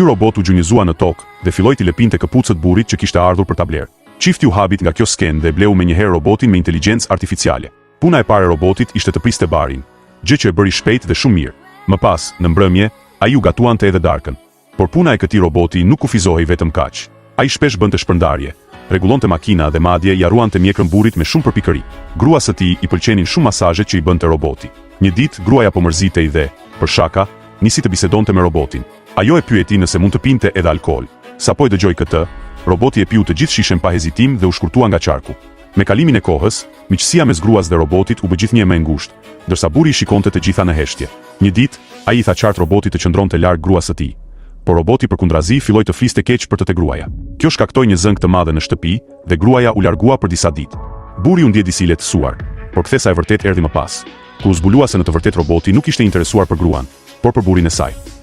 Ky robot u gjunjëzua në tokë dhe filloi t'i lepinte këpucët burrit që kishte ardhur për ta blerë. Çifti u habit nga kjo skenë dhe bleu menjëherë robotin me inteligjencë artificiale. Puna e parë e robotit ishte të priste barin, gjë që e bëri shpejt dhe shumë mirë. Më pas, në mbrëmje, ai u gatuante edhe darkën. Por puna e këtij roboti nuk kufizohej vetëm kaq. Ai shpesh bënte shpërndarje, rregullonte makina dhe madje ja ruante mjekrën burrit me shumë përpikëri. Gruas së tij i pëlqenin shumë masazhet që i bënte roboti. Një ditë gruaja po mërzitej dhe, për shaka, nisi të bisedonte me robotin. Ajo e pyeti nëse mund të pinte edhe alkool. Sapo e dëgjoi këtë, roboti e piu të gjithë shishen pa hezitim dhe u shkurtua nga qarku. Me kalimin e kohës, miqësia mes gruas dhe robotit u bë gjithnjë më e ngushtë, ndërsa burri i shikonte të gjitha në heshtje. Një ditë, ai i tha qartë robotit të qëndronte larg gruas së tij. Por roboti përkundrazi filloi të fliste keq për të te gruaja. Kjo shkaktoi një zënk të madhe në shtëpi dhe gruaja u largua për disa ditë. Burri u ndje disi i lehtësuar, por kthesa e vërtet erdhi më pas, kur u zbulua se në të vërtetë roboti nuk ishte interesuar për gruan, por për burrin e saj.